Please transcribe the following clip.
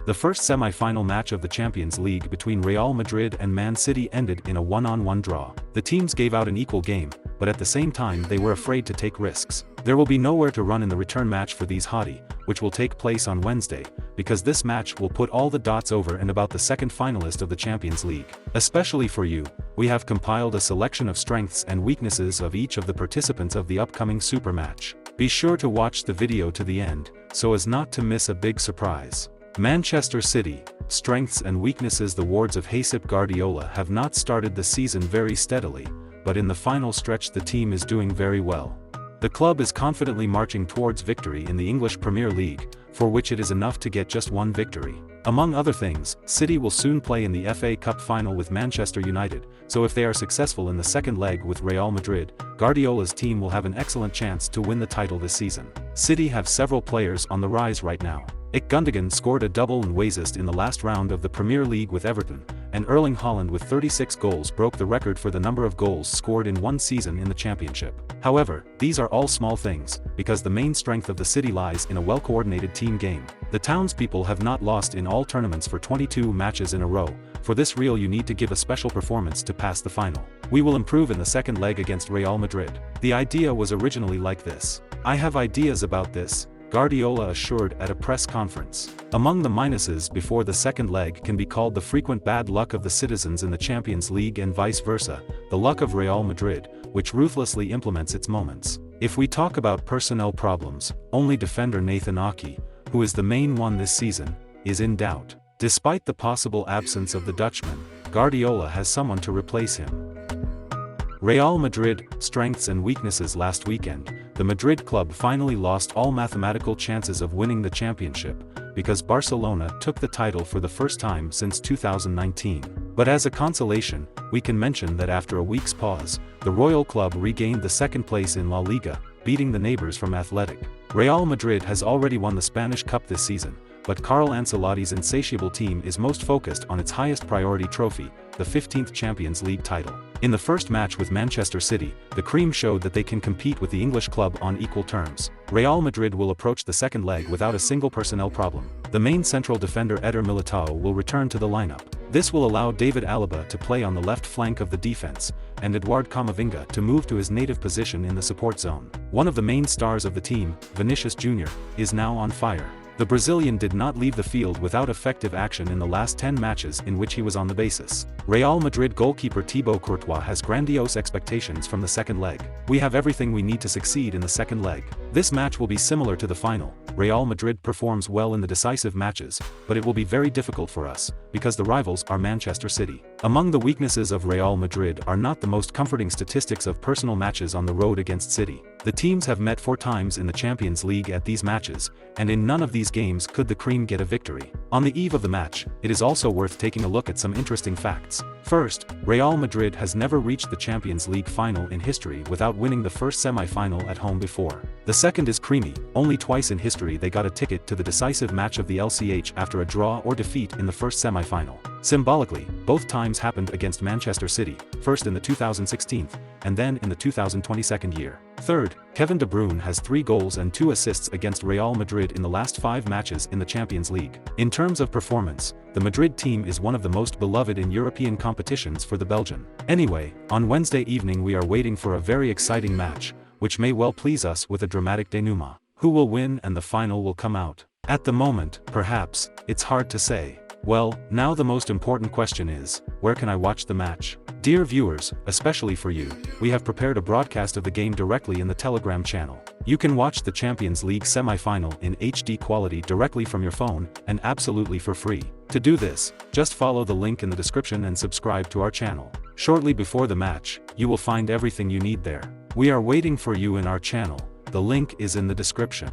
The first semi-final match of the Champions League between Real Madrid and Man City ended in a one-on-one draw. The teams gave out an equal game, but at the same time they were afraid to take risks. There will be nowhere to run in the return match for these hottie, which will take place on Wednesday, because this match will put all the dots over and about the second finalist of the Champions League. Especially for you, we have compiled a selection of strengths and weaknesses of each of the participants of the upcoming super match. Be sure to watch the video to the end, so as not to miss a big surprise. Manchester City, strengths and weaknesses. The words of Josep Guardiola have not started the season very steadily, but in the final stretch the team is doing very well. The club is confidently marching towards victory in the English Premier League, for which it is enough to get just one victory. Among other things, City will soon play in the FA Cup final with Manchester United, so if they are successful in the second leg with Real Madrid, Guardiola's team will have an excellent chance to win the title this season. City have several players on the rise right now. Gundogan scored a double and assist in the last round of the Premier League with Everton, and Erling Haaland with 36 goals broke the record for the number of goals scored in one season in the Championship. However, these are all small things, because the main strength of the City lies in a well-coordinated team game. The townspeople have not lost in all tournaments for 22 matches in a row. For this real you need to give a special performance to pass the final. We will improve in the second leg against Real Madrid. The idea was originally like this. I have ideas about this, Guardiola assured at a press conference. Among the minuses before the second leg can be called the frequent bad luck of the citizens in the Champions League and vice versa, the luck of Real Madrid, which ruthlessly implements its moments. If we talk about personnel problems, only defender Nathan Ake, who is the main one this season, is in doubt. Despite the possible absence of the Dutchman, Guardiola has someone to replace him. Real Madrid, strengths and weaknesses. Last weekend, the Madrid club finally lost all mathematical chances of winning the championship, because Barcelona took the title for the first time since 2019. But as a consolation, we can mention that after a week's pause, the Royal Club regained the second place in La Liga, beating the neighbors from Athletic. Real Madrid has already won the Spanish Cup this season, but Carlo Ancelotti's insatiable team is most focused on its highest priority trophy, the 15th Champions League title. In the first match with Manchester City, the Cream showed that they can compete with the English club on equal terms. Real Madrid will approach the second leg without a single personnel problem. The main central defender Eder Militao will return to the lineup. This will allow David Alaba to play on the left flank of the defense, and Eduard Camavinga to move to his native position in the support zone. One of the main stars of the team, Vinicius Jr., is now on fire. The Brazilian did not leave the field without effective action in the last 10 matches in which he was on the basis. Real Madrid goalkeeper Thibaut Courtois has grandiose expectations from the second leg. We have everything we need to succeed in the second leg. This match will be similar to the final. Real Madrid performs well in the decisive matches, but it will be very difficult for us, because the rivals are Manchester City. Among the weaknesses of Real Madrid are not the most comforting statistics of personal matches on the road against City. The teams have met 4 times in the Champions League at these matches, and in none of these games could the Cream get a victory. On the eve of the match, it is also worth taking a look at some interesting facts. First, Real Madrid has never reached the Champions League final in history without winning the first semi-final at home before. The second is creamy. Only twice in history they got a ticket to the decisive match of the LCH after a draw or defeat in the first semi-final. Symbolically, both times happened against Manchester City, first in the 2016 and then in the 2022 year. Third, Kevin De Bruyne has 3 goals and 2 assists against Real Madrid in the last 5 matches in the Champions League. In terms of performance, the Madrid team is one of the most beloved in European competitions for the Belgian. Anyway, on Wednesday evening we are waiting for a very exciting match, which may well please us with a dramatic denouement. Who will win and the final will come out? At the moment, perhaps, it's hard to say. Well, now the most important question is, where can I watch the match? Dear viewers, especially for you, we have prepared a broadcast of the game directly in the Telegram channel. You can watch the Champions League semi-final in HD quality directly from your phone, and absolutely for free. To do this, just follow the link in the description and subscribe to our channel. Shortly before the match, you will find everything you need there. We are waiting for you in our channel. The link is in the description.